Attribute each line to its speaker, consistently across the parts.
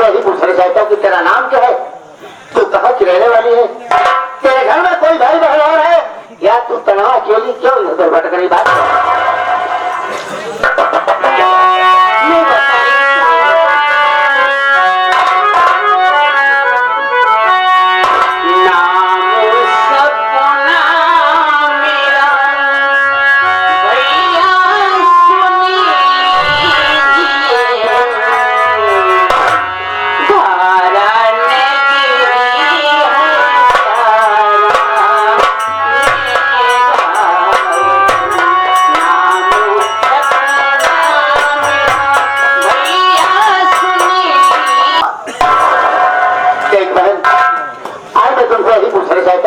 Speaker 1: तुमसे यही पूछना चाहता हूँ कि तेरा नाम क्या है, तू कहाँ की रहने वाली है, तेरे घर में कोई भाई बहन और है या तू तनहा अकेली क्यों इधर भटक रही? बात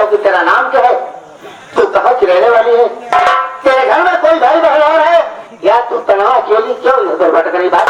Speaker 1: कि तेरा नाम क्या है, तू कहाँ की रहने वाली है, तेरे घर में कोई भाई बहन और है या तू तनहा अकेली क्यों इधर भटक रही? बात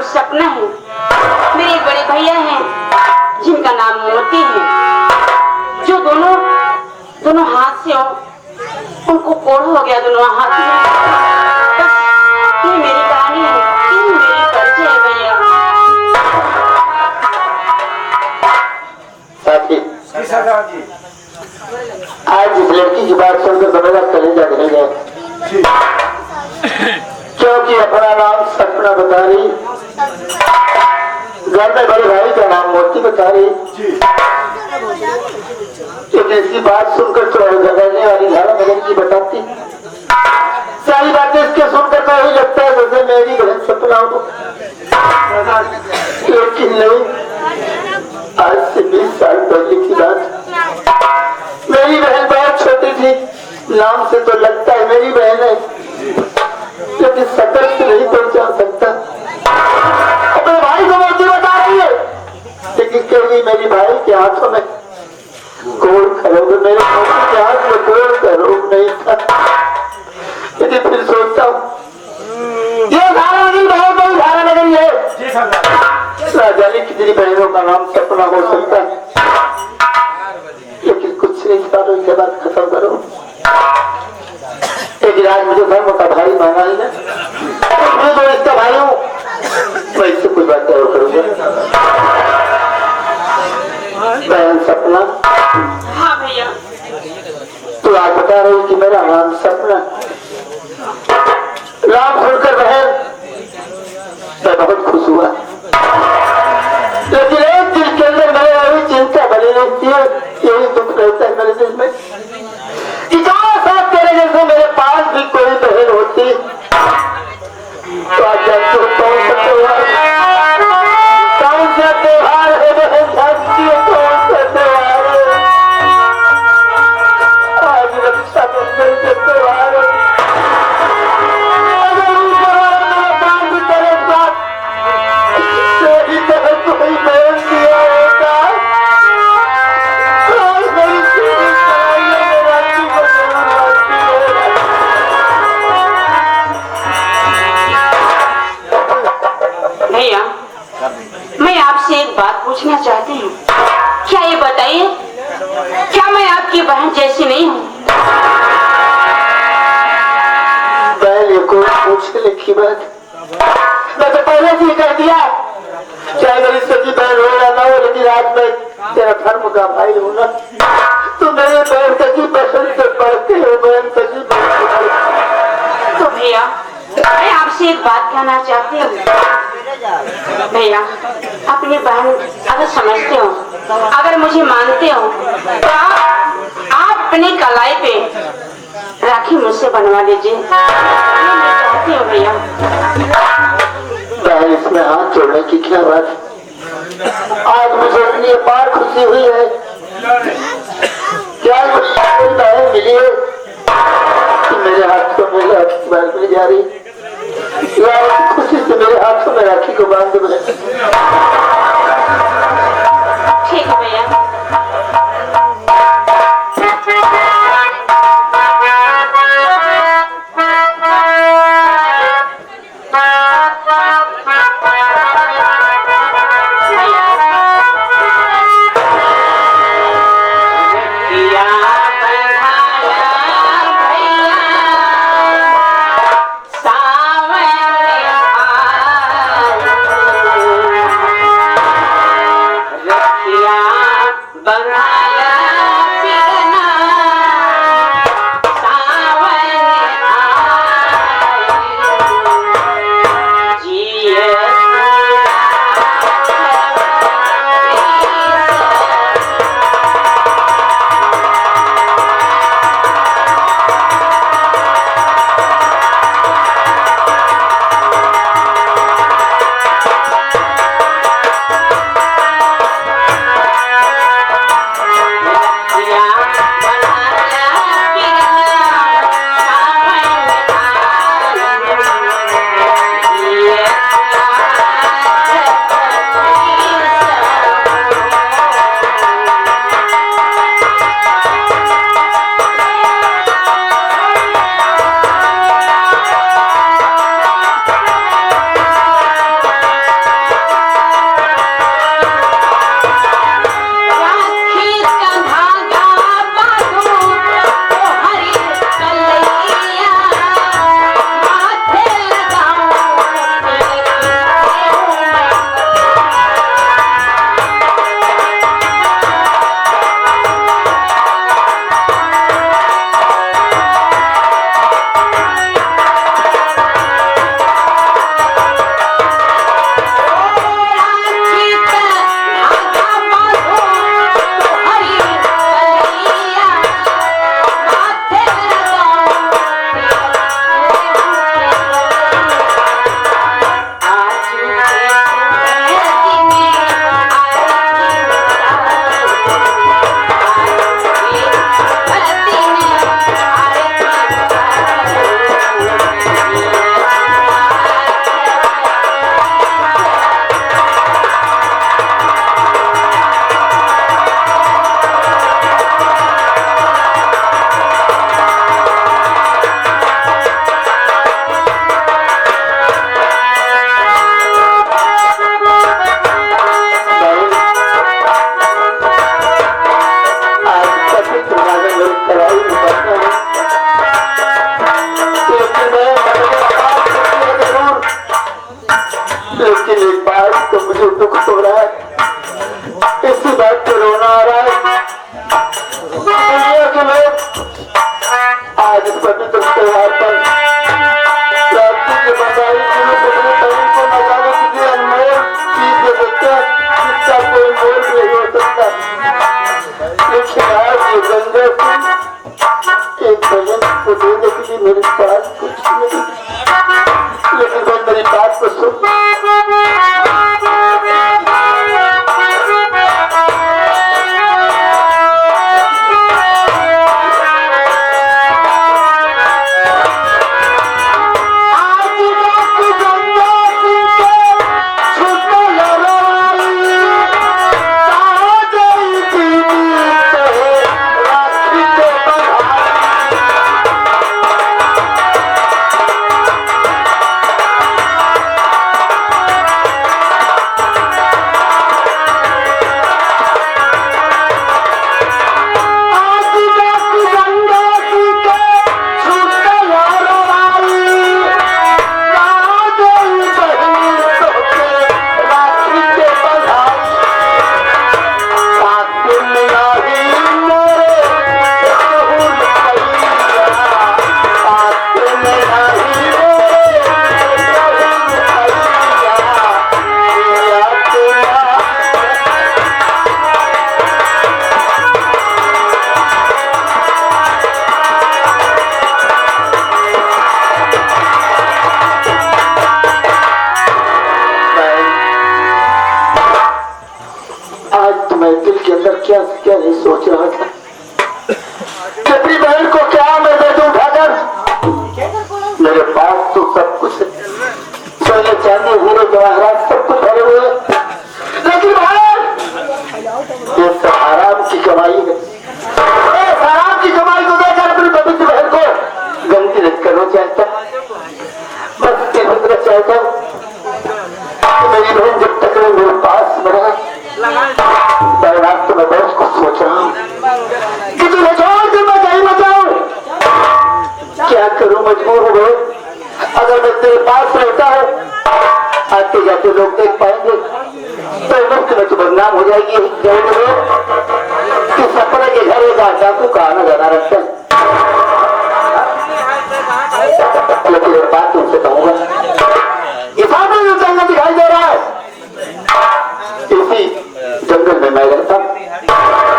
Speaker 1: सपना है। मेरे एक बड़े भैया हैं जिनका नाम मोती है, जो दोनों हाथ से उनको कोड़ हो गया दोनों हाथ में। बस ये मेरी कहानी है, ये मेरी परिचय है भैया। साथी आज इस लड़की की बात सुनकर समझा कलेजा नहीं गए, क्योंकि अपना नाम सपना बता रही, घर में बड़े भाई का नाम मोती बता रही। एक ऐसी बात सुनकर तो जगड़ने वाली धारा मगन की बताती, सारी बातें इसके सुनकर तो यही लगता है जैसे मेरी बहन सपना हो। लेकिन नहीं, आज से 20 साल पहले की बात। मेरी बहन बहुत छोटी थी, नाम से तो लगता है मेरी बहन है, लेकिन सकल से नहीं पहचान सकता। अपने भाई को मोती बता रही है, लेकिन कभी मेरी भाई के हाथों में गोल खरोग, मेरे मोती के हाथ में गोल खरोग नहीं था। लेकिन फिर सोचता हूँ ये धारा नगरी बहुत बड़ी धारा नगरी है, राजा ने कितनी बहनों का नाम सपना हो सकता है, लेकिन कुछ नहीं सालों के बाद खत्म करो। एक राज मुझे धर्म का भाई माना ही ना, मैं तो इसका भाई हूँ, वैसे कोई बात और करूँगा। बहन सपना, हाँ भैया, तो आज बता रही कि मेरा नाम सपना। नाम सुनकर बहन मैं बहुत खुश हुआ, लेकिन एक दिल के अंदर मेरे वही चिंता बनी रहती है, यही दुख रहता है मेरे दिल में कि तेरे जैसे मेरे पास भी कोई बहन होती तो आज कौन से मेरी तरह कोई बहन दिया होता और मेरी सीधी सराइयों में राखी को जरूर लाती है।
Speaker 2: भैया, मैं आपसे एक बात पूछना चाहती हूँ। क्या ये बताइए, क्या मैं आपकी बहन जैसी नहीं हूँ?
Speaker 1: पहले को पूछने की बात मैं तो पहले से ही कर दिया, चाहे मेरी सगी बहन हो या ना हो, लेकिन आज मैं तेरा धर्म का भाई हूँ ना, तो मेरे बहन सगी पसंद से पढ़ते हो, बहन सगी
Speaker 2: तो भैया, मैं आपसे एक बात कहना चाहती हूँ। भैया, अपनी बहन अगर समझते हो, अगर मुझे मानते हो, तो आप अपनी कलाई पे राखी मुझसे बनवा लीजिए। मैं चाहती हूँ भैया।
Speaker 1: बहन, इसमें हाथ जोड़ने की क्या बात? आज मुझे इतनी अपार खुशी हुई है, क्या मुझे बहन मिली है कि मेरे हाथों में राखी बांधने जा रही, या खुशी से मेरे हाथों में राखी को बांध दे।
Speaker 2: ठीक है भैया।
Speaker 1: मेरे पास कुछ नहीं, लेकिन वो मेरी बात को सुन। आज रात गंगा सिंह के छुपल मैं दिल के अंदर क्या क्या नहीं सोच रहा था। अपनी बहन को क्या मैं दे दूं उठाकर? मेरे पास तो सब कुछ है, सोने चांदी हीरे जवाहरात सब कुछ भरे हुए, लेकिन बहन ये सब आराम की कमाई है। इस आराम की कमाई को देकर अपनी पवित्र बहन को गंदी नहीं करना चाहता। बस ये फिक्र चाहता हूँ कि मेरी बहन जब तक मेरे पास में रहे, रात तो मैं बहुत कुछ सोच रहा हूँ कि तुझे छोड़ के मैं कहीं न जाऊं। क्या करूं, मजबूर हो गए। अगर मैं तेरे पास रहता हूँ, आते जाते लोग देख पाएंगे तो मुफ्त में तो बदनाम हो जाएगी। कि सपने के घर एक डाकू का आना जाना रखता है। लेकिन एक बात तुमसे कहूंगा, ये सामने जो जंगल दिखाई दे रहा है, इसी जंगल में मैं रहता हूँ।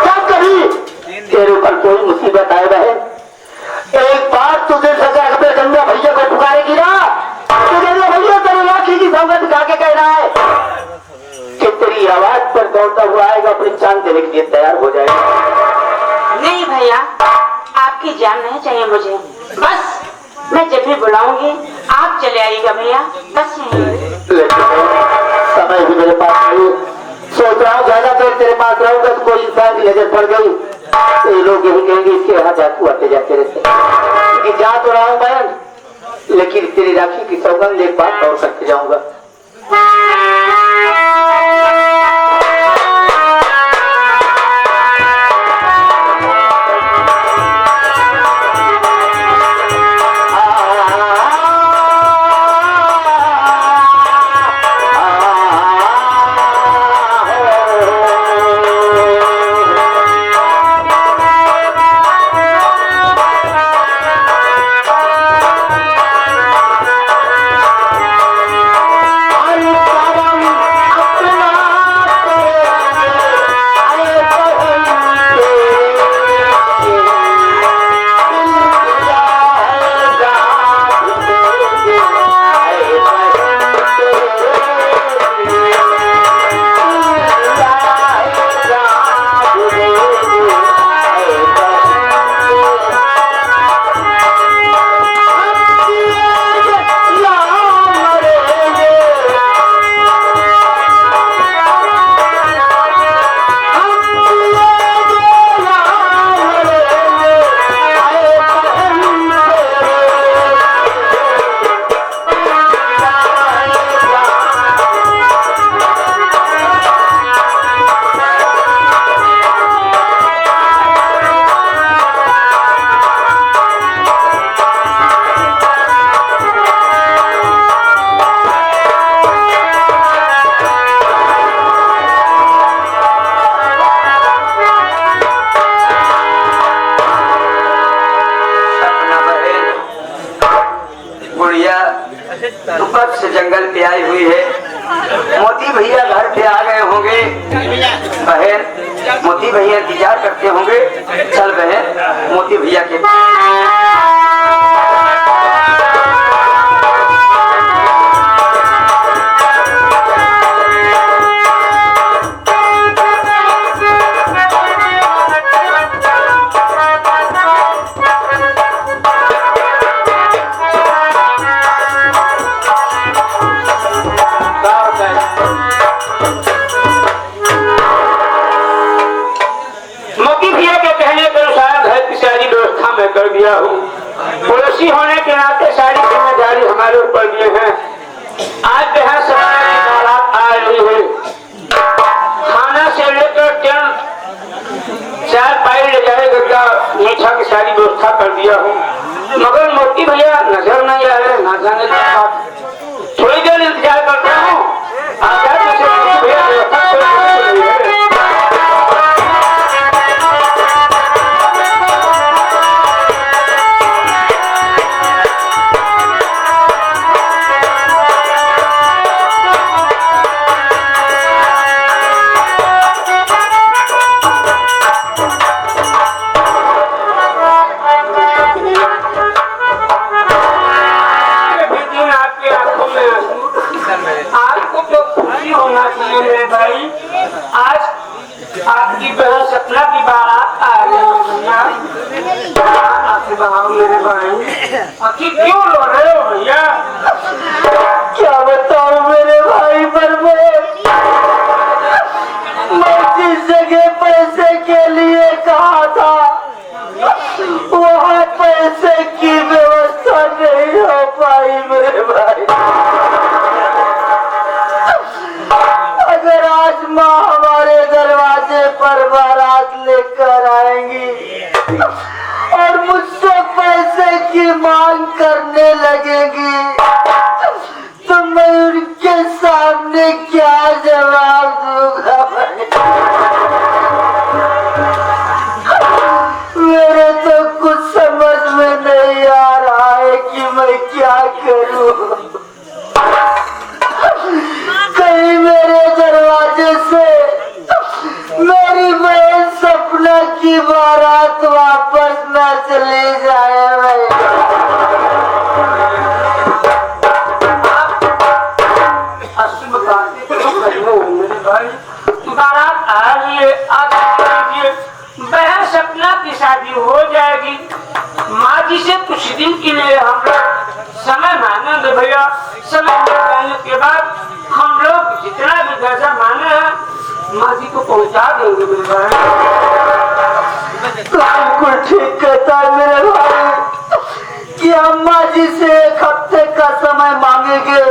Speaker 1: क्या कभी तेरे ऊपर कोई मुसीबत आए बहन, एक बात तुझे सजा अपने गंगा भैया को पुकारेगी ना, तो गंगा भैया तेरे लाठी की सौगंध दिखा के कह रहा है कि तेरी आवाज पर दौड़ता हुआ आएगा, अपनी जान देने के लिए तैयार हो जाएगा।
Speaker 2: नहीं भैया, आपकी जान नहीं चाहिए मुझे। बस मैं जब भी बुलाऊंगी आप चले आइएगा भैया, बस यही।
Speaker 1: समय भी मेरे पास नहीं, सोच रहा हूँ ज्यादा देर तेरे पास रहूंगा तो कोई इंसान की नजर पड़ गई तो ये लोग यही कहेंगे इसके यहाँ डाकू आते जाते रहते। क्योंकि जा तो रहा हूँ बहन, लेकिन तेरी राखी की सौगंध एक बात और करके जाऊंगा।
Speaker 3: कब से जंगल पे आई हुई है। मोती भैया घर पे आ गए होंगे। बहन, मोती भैया इंतजार करते होंगे। चल बहन, मोती भैया के
Speaker 4: कर दिया हूँ। पड़ोसी होने के नाते सारी जिम्मेदारी हमारे ऊपर दिए हैं। आज जहाँ समय की बारात आ रही है, खाना से लेकर चार पाई ले जाएगा क्या मीठा की सारी व्यवस्था कर दिया हूँ। मगर मोती भैया नजर नहीं आ रहे, ना जाने के बाद थोड़ी देर इंतजार करता हूँ। भैया व्यवस्था आपकी बहन सपना की बारात आ रही है भैया। आपके बहाव मेरे भाई आखिर क्यों रो रहे हो भैया?
Speaker 1: क्या बताऊं मेरे भाई प्रमोद, मैं जिस जगह पैसे के लिए कहा था वहाँ पैसे की व्यवस्था नहीं हो पाई मेरे भाई। अगर आज माँ हमारे दरवाजे पर बारात लेकर आएंगी और मुझसे पैसे की मांग करने लगेगी तो मैं उनके सामने क्या जवाब दूंगा भाई? मेरे तो कुछ समझ में नहीं आ रहा है कि मैं क्या करूं। कहीं मेरे दरवाजे से मेरी बहन सपना की बारात वापस न चली जाए भाई।
Speaker 4: बारात आ रही है, बहन सपना की शादी हो जाएगी। माँ जी से कुछ दिन के लिए हम लोग समय मांगेंगे भैया। समय मिल जाने के बाद हम लोग जितना भी पैसा मांगे हैं माँ जी को पहुँचा देंगे मेरे भाई।
Speaker 1: बिल्कुल ठीक कहता है मेरे भाई कि हम माँ जी से 1 हफ्ते का समय मांगेंगे।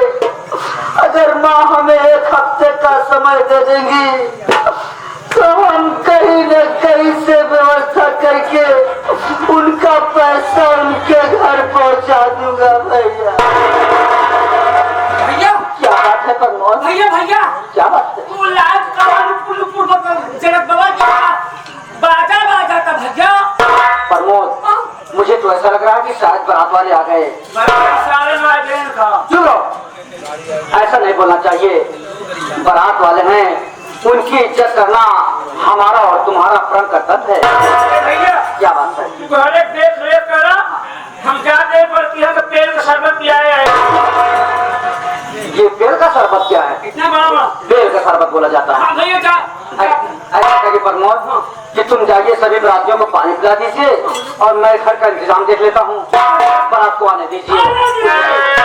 Speaker 1: अगर माँ हमें 1 हफ्ते का समय दे देंगी तो हम कहीं न कहीं से व्यवस्था करके उनका पैसा उनके घर पहुंचा दूंगा भैया।
Speaker 4: भैया
Speaker 1: क्या बात है प्रमोद?
Speaker 4: भैया भैया
Speaker 1: क्या बात है?
Speaker 4: वो लाज जनक बाबा का बाजा बाजा था भैया।
Speaker 3: प्रमोद, मुझे तो ऐसा लग रहा है कि शायद बारात वाले आ गए। चलो, ऐसा नहीं बोलना चाहिए। बारात वाले हैं, उनकी इज्जत करना हमारा और तुम्हारा परम कर्तव्य है।
Speaker 4: भैया
Speaker 3: क्या बात है?
Speaker 4: पहले देख रेख करा, हम जाते पड़ती है तो पेड़ का शरबत पियाए हैं।
Speaker 3: ये बेल का शरबत क्या है?
Speaker 4: कितना बड़ा
Speaker 3: बेल का शरबत बोला जाता है।
Speaker 4: हाँ भैया जा
Speaker 3: ऐसा करिए प्रमोद कि तुम जाइए सभी बरातियों को पानी पिला दीजिए और मैं घर का इंतजाम देख लेता हूँ। बारात को आने दीजिए।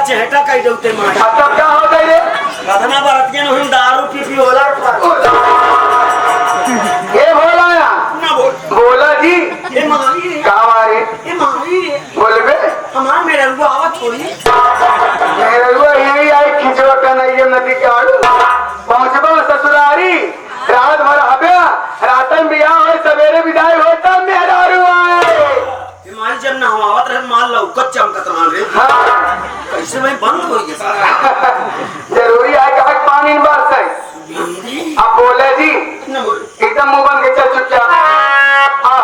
Speaker 5: चेहटा कई दउते मार
Speaker 3: अब क्या हो गई रे?
Speaker 5: कथना बरतियन हम दारू पी पी होला
Speaker 3: ये बोला या
Speaker 5: ना बोल
Speaker 3: बोला जी
Speaker 5: ये मारी रे
Speaker 3: कहाँ मारे
Speaker 5: ये मारी रे
Speaker 3: बोल बे
Speaker 5: हमार मेरे रुआ आवा थोड़ी
Speaker 3: मेरे को यही आई खिंचवा का नहीं है नदी के आड़ू पहुंचबा ससुरारी रात भर हब्या रातन बिया और सवेरे विदाई होता मेरा रुआए
Speaker 5: हमारी जब ना हवावत रहे माल लो कच्चा हम कतमान रे
Speaker 3: हाँ
Speaker 5: कैसे भाई बंद हो गया सारा
Speaker 3: जरूरी है कि पानी बरस है अब बोले जी
Speaker 5: ना बोल
Speaker 3: एकदम मुंह बंद के चल चुपचाप हाँ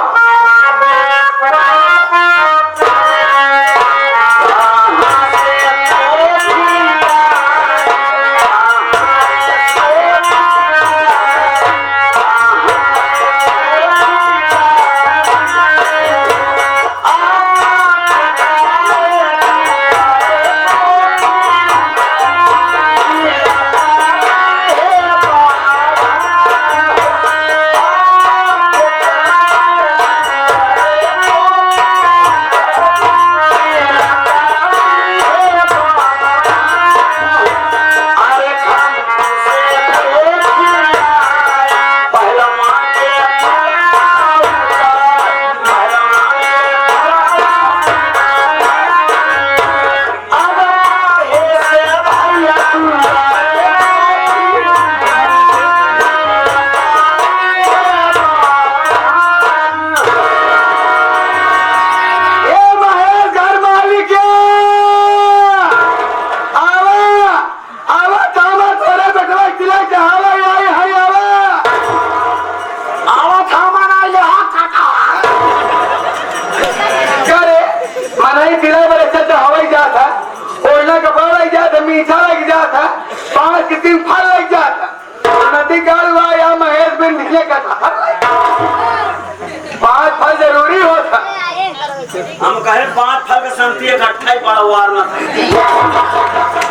Speaker 3: 5 के 3 फल लग जाता। नदी गाड़वा या महेश में निकले का 5 फल जरूरी होता।
Speaker 5: हम कहे 5 फल का संगति इकट्ठा ही पड़ा हुआ न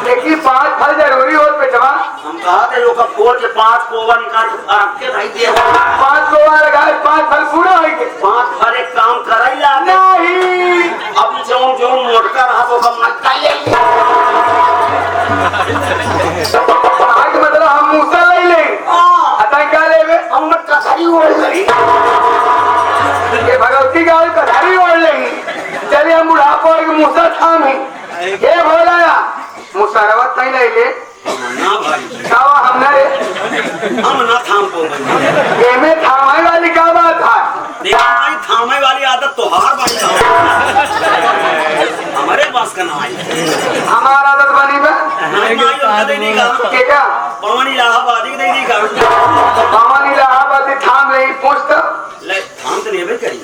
Speaker 3: देखिए 5 फल जरूरी हो बेटवा।
Speaker 5: हम कहा थे लोग फोड़ के 5 कोवा निकाल के भाई दे
Speaker 3: 5 कोवा लगाए 5 फल पूरा हो गए।
Speaker 5: 5 फल एक काम कराइला
Speaker 3: नहीं
Speaker 5: अब जो मोटका रहा तो कम मत खाइए
Speaker 3: आज मतलब हम मूसा ले ले अतः क्या लेवे
Speaker 5: हम मत कसाई ओढ़ लगी
Speaker 3: ये भगवती गाल कथारी ओढ़ लेंगे। चलिए हम बुढ़ापा और मूसा थाम ही ये बोला मुसरवत नहीं ले ले
Speaker 5: ना भाई
Speaker 3: कावा हमने
Speaker 5: हम ना थाम को
Speaker 3: ये में थामे वाली का बात है।
Speaker 5: देखा भाई थामे वाली आदत तो हार बनी हमारे पास का ना आई
Speaker 3: हमारा आदत बनी बा
Speaker 5: नहीं माई उनका दे देगा
Speaker 3: के क्या
Speaker 5: पवन इलाहाबादी दे देगा
Speaker 3: पवन इलाहाबादी थाम ले पूछता
Speaker 5: ले थाम तो नहीं करी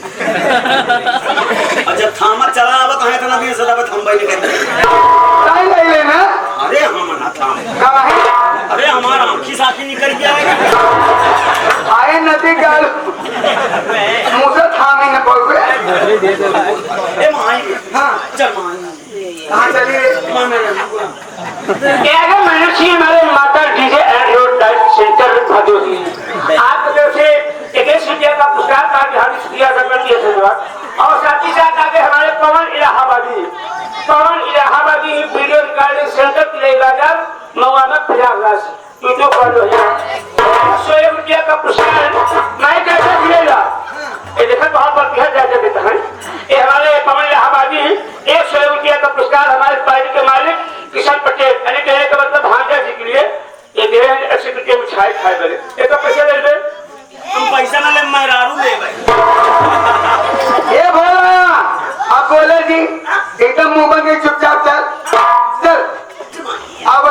Speaker 5: और जब थामा चला आवत है इतना दिन सदा हम भाई ने
Speaker 3: नहीं ले लेना
Speaker 5: अरे हम ना थाम
Speaker 3: काहे
Speaker 5: अरे हमारा आंखी साखी निकल गया
Speaker 3: आए नदी गाल मूसा थाम ही न पड़े।
Speaker 5: ए माई हां चल माई
Speaker 3: कहां चलिए
Speaker 4: अगर मनुष्य हमारे माता DJ and road light centre Bhadohi आप तरफ से 21 रुपया का पुरस्कार का ध्यान दिया सकते हैं धन्यवाद। और साथ ही साथ आगे हमारे पवन इलाहाबादी वीडियो रिकॉर्डिंग सेंटर की बाजार मवाना प्रयागराज यूट्यूब पर 100 रुपया का पुरस्कार मैं कैसे मिलेगा ये देखा बहुत बढ़िया जायजा देता है। ये हमारे पवन इलाहाबादी 100 रुपया का पुरस्कार हमारे पार्टी के मालिक किशन पटेल यानी कहने का मतलब भांजा जी के लिए ये दे रहे हैं 80 रुपये मिठाई खाए बड़े एक पैसा ले ले
Speaker 5: हम पैसा ना ले मेहरारू ले भाई
Speaker 3: ये बोल रहा अब बोले जी एकदम मुंह बंद के चुपचाप चल अब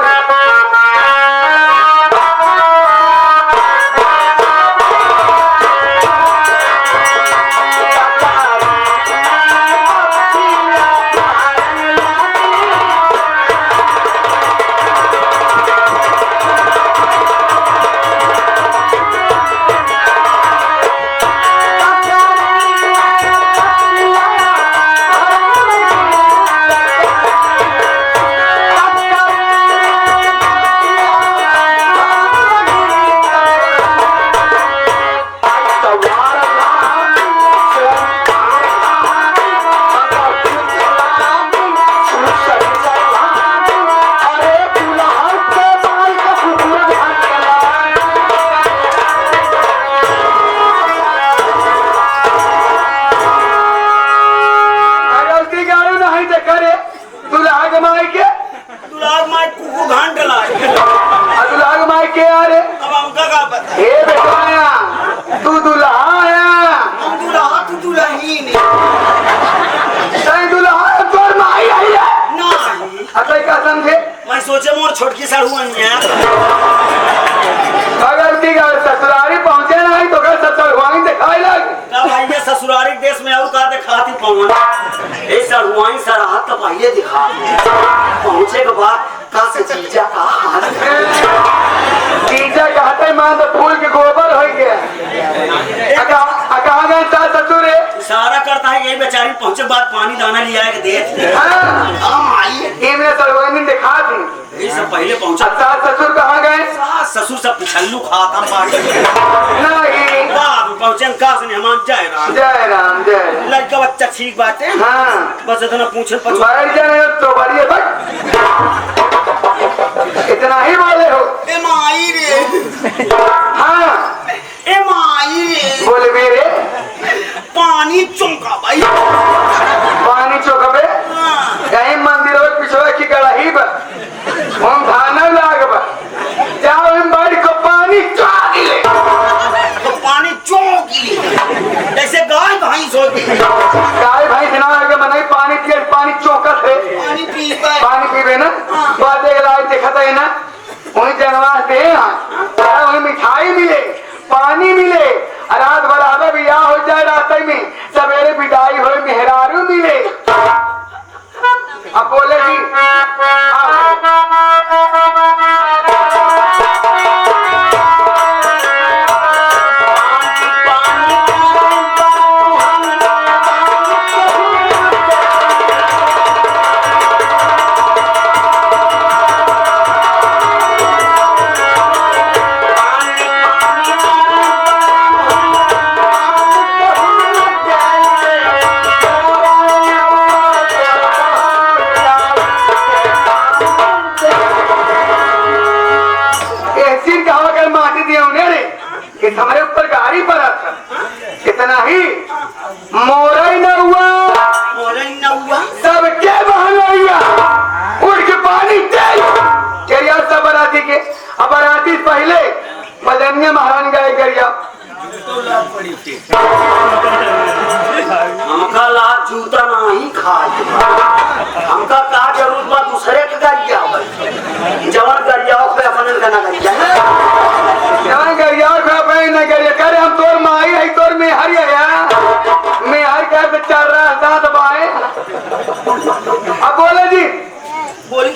Speaker 5: छोटकी साड़ू
Speaker 3: ससुरारी पहुंचे नहीं तो ससुरवाई दिखाई लग
Speaker 5: भाई ये ससुरारी देश में और का दिखाती पवन ये सड़ुआई सराहत तो भाई दिखा पहुंचे के बाद का से जीजा का हाल
Speaker 3: जीजा कहते मान तो फूल के गोबर हो गया कहाँ गए सास ससुर
Speaker 5: इशारा करता है कि ये बेचारी पहुंचे बाद पानी दाना लिया है दे
Speaker 3: सड़ुआई दिखा दी
Speaker 5: ये सब पहले पहुंचा
Speaker 3: सास ससुर कहाँ गए
Speaker 5: सास ससुर सब पिछल्लू खाता
Speaker 3: नहीं
Speaker 5: बाद पहुंचे का से मेहमान जय राम
Speaker 3: जय
Speaker 5: लड़का बच्चा ठीक बाटे
Speaker 3: हाँ
Speaker 5: बस इतना पूछे
Speaker 3: तो बढ़िए इतना ही बोले हो
Speaker 5: ए माई रे
Speaker 3: हाँ
Speaker 5: ए माई रे
Speaker 3: बोले मेरे
Speaker 5: पानी चौंका भाई
Speaker 3: पानी चौका पे कहीं मंदिर और पिछड़ा की कड़ाही पर हम खाना लाग जाओ हम बाड़ी को पानी ले
Speaker 5: तो पानी चौकी जैसे गाय भैंस होती
Speaker 3: गाय भैंस ना आगे बनाई पानी पिए पानी चौकस है पानी पीवे ना बात एक लाइट देखा था ना वही जनवास दे वही मिठाई मिले पानी मिले रात बराबर बियाह हो जाए रात में सवेरे विदाई हो मेहरारू मिले। अब बोले जी कि हमारे ऊपर गाड़ी पड़ा था। इतना ही मोरा ही न हुआ, सबके बहन हुआ, उड़ के पानी तेज गरिया सब बराती के। अब बराती पहले बदनिया महारानी गाय गरिया
Speaker 5: हमका लात जूता नहीं खाए, हमका का जरूरत बा दूसरे के गरिया जवान गरिया पे अपन का ना गरिया
Speaker 3: जवान गरिया पे अपन ना गरिया करे। हम तोर माई है तोर में हरि है मैं हर का पे चल रहा दांत बाए। अब बोले जी
Speaker 5: बोली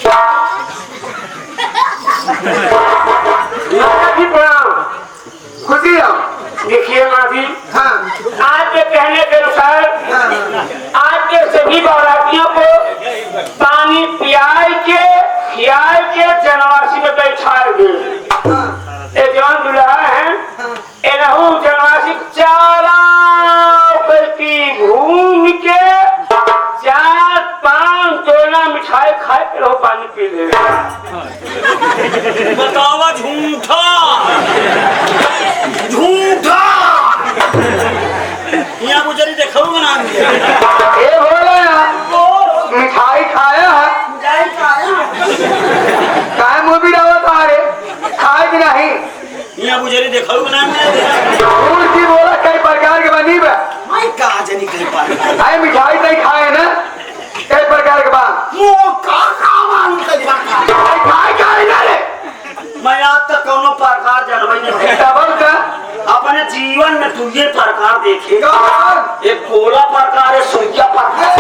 Speaker 3: खुशी हो।
Speaker 4: देखिए माँ जी,
Speaker 3: हाँ
Speaker 4: आज के कहने के अनुसार आज के सभी बारातियों को पानी पियाई के खियाई के जनवासी में बैठाएंगे। ये जवान दुल्हा है एनहू जनवासी चारा करके घूम के 4-5 तोला मिठाई खाए के रहो पानी पी ले।
Speaker 5: बतावा झूठा झूठा यहाँ गुजरी देखो बना
Speaker 3: ये बोला मिठाई खाया है काय मुँह भी डाला तारे खाए कि नहीं।
Speaker 5: यहाँ गुजरी देखो बना
Speaker 3: की बोला कई प्रकार के बनी बा
Speaker 5: कहा जनी कहीं पर
Speaker 3: आए मिठाई नहीं खाए ना कई प्रकार के बाद खाए ना रे
Speaker 5: मैं आज तक कोनो प्रकार जानवाई नहीं
Speaker 3: डबल का
Speaker 5: अपने जीवन में तू ये प्रकार देखेगा। एक गोला प्रकार है, सुइया प्रकार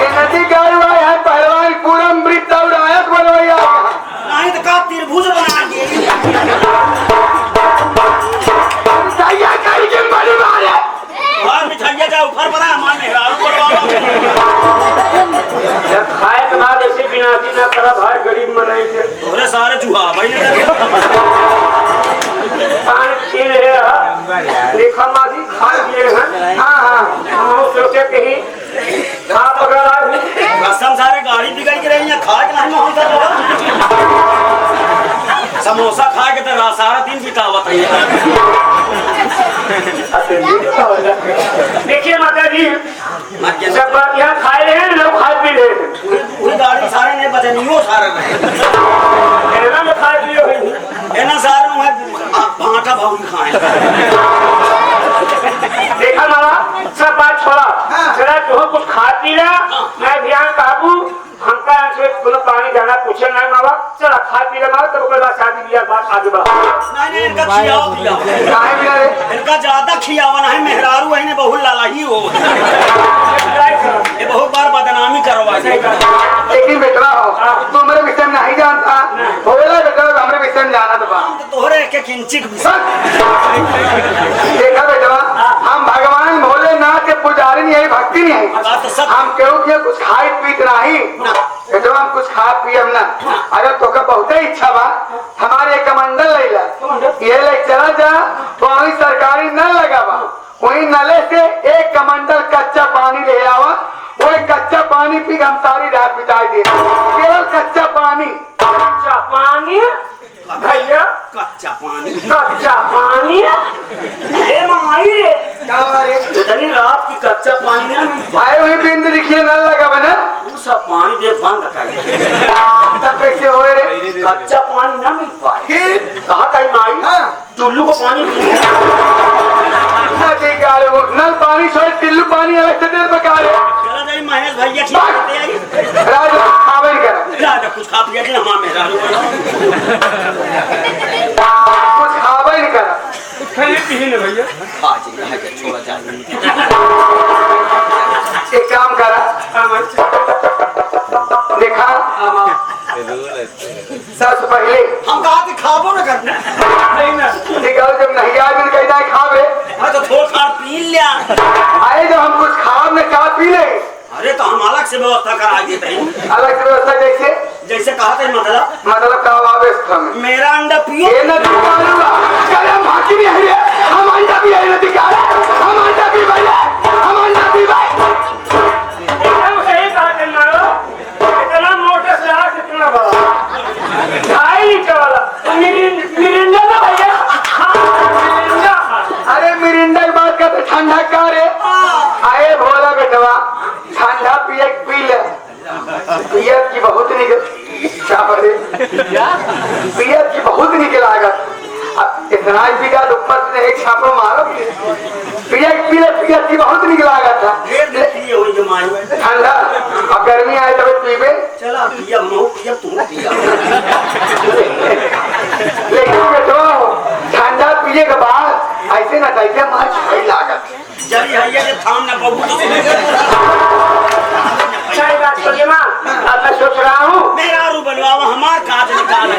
Speaker 3: ये नदी गाड़वा है पहलवान पूरा मृत उड़ायत बनवाया
Speaker 5: नहीं तो का त्रिभुज बना दिए
Speaker 3: के बड़ी मारे
Speaker 5: और मिठाइया जा ऊपर बना मान मेरा ऊपर वाला
Speaker 4: जब खाए के बाद ऐसे बिनासी ना करा भाई गरीब मनाई थे
Speaker 5: तोरे सारे चूहा भाई
Speaker 4: पान पी रहे हैं देखा माजी खा लिए हैं।
Speaker 3: हाँ हाँ
Speaker 4: हम लोग सोचे कहीं खा वगैरह
Speaker 5: कसम सारे गाड़ी बिगड़ के रही है खा के नहीं होता समोसा खा के तो सारा दिन बितावत है।
Speaker 4: देखिए माता जी सब बात यहाँ खाए रहे हैं लोग खा पी रहे हैं
Speaker 5: पूरी गाड़ी सारे ने बदनियो सारे रहे
Speaker 4: एना में खा पिए हुए
Speaker 5: एना सारे में भाटा भावी खाए
Speaker 4: देखा मामा सब बात छोड़ा जरा तुम कुछ खा पी रहा मैं ध्यान काबू हमका से कोनो पानी जाना पूछे नहीं मामा चला खा पी ले मामा तब कोई बात शादी ब्याह बात आगे बढ़ा
Speaker 5: नहीं इनका खियाओ पियाओ
Speaker 3: काहे भी रे
Speaker 5: इनका ज्यादा खियावा नहीं मेहरारू है ने बहुत लालाही हो ये बहुत बार बदनामी करवा
Speaker 3: लेकिन बेटवा हो तू मेरे विषय में नहीं जानता बोला बेटा हमारे विषय में जाना तो बात
Speaker 5: तोहरे के किंचित
Speaker 3: देखा बेटवा हम भगवान भोलेनाथ के पुजारी नहीं है भक्ति नहीं है हम केहू के कुछ खाए पीत नहीं बेटवा हम कुछ खा पिए हम ना अगर तो बहुत इच्छा बा हमारे एक कमंडल ले ला ये ले चला जा वही सरकारी नल लगावा वही नले से एक कमंडल कच्चा पानी ले आवा वो कच्चा पानी पी हम सारी रात बिताई दे केवल कच्चा पानी
Speaker 4: भैया
Speaker 5: कच्चा पानी
Speaker 4: ए माई रे
Speaker 5: इतनी रात की कच्चा पानी ना
Speaker 3: आए हुई बिंद लिखिए नल लगा बना
Speaker 5: सब पानी दे बंद कर
Speaker 3: तब कैसे हो रे
Speaker 5: कच्चा पानी ना मिल पाए कहा कहीं माई चुल्लू को पानी
Speaker 3: नल पानी छोड़ टिल्लू पानी अलग से देर पका रहे
Speaker 5: चला जाए महेश भैया
Speaker 3: राजा खावन कर
Speaker 5: राजा कुछ खा पिया जी हमारा मेहरारू
Speaker 3: कुछ खावन कर
Speaker 4: खाने पीने भैया
Speaker 5: खा जी रहा के छोड़ा जाए
Speaker 3: एक काम करा देखा सबसे पहले
Speaker 5: हम कहा कि खाबो ना करना
Speaker 3: ठीक है जब नहीं आए मैंने कहता है खावे
Speaker 5: मैं तो थोड़ा खा पी लिया
Speaker 3: आए जब हम कुछ खाव में चाह पी ले
Speaker 5: अरे तो हम अलग से व्यवस्था करा देते हैं
Speaker 3: अलग से व्यवस्था जैसे
Speaker 5: जैसे कहा था
Speaker 3: मतलब का व्यवस्था में
Speaker 5: मेरा अंडा पियो
Speaker 3: ये नदी हम भागी भी है हम अंडा भी है नदी का हम अंडा भी भाई हम अंडा भी भाई
Speaker 4: एकदम सही कहा तुम मारो इतना मोटा सलाह कितना बड़ा 2.5 लीटर वाला मिरिंडा ना भैया
Speaker 3: पियत की बहुत क्या बड़े पियत की बहुत निकल लागत। अब इतना बिगा ऊपर से एक छापो मारो पियत पियत की बहुत निकल लागत था।
Speaker 5: ढेर देर पिए हुई जमाई
Speaker 3: ठंडा अब गर्मी आए तब पीबे
Speaker 5: चला पिया मऊ पिया तुम पिया
Speaker 3: लेकिन बेटो ठंडा पिए के बाद ऐसे ना चाहिए मार छाई लागत।
Speaker 5: जरी है ये थाम ना बबू
Speaker 4: सारी बात सुनिए माँ, अब मैं सोच रहा हूँ
Speaker 5: मेरा रू बनवावा हमार काज निकाल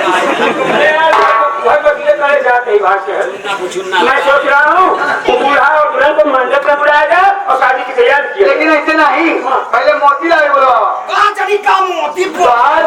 Speaker 4: करे जाते ही भाग के
Speaker 5: चुनना
Speaker 4: मैं सोच रहा हूँ बूढ़ा और दुल्हन को मंडप में बुलाया जाए और शादी की तैयारी किया।
Speaker 3: लेकिन ऐसे नहीं पहले मोती लाए बोलवावा
Speaker 5: कहाँ चली का मोती
Speaker 3: बात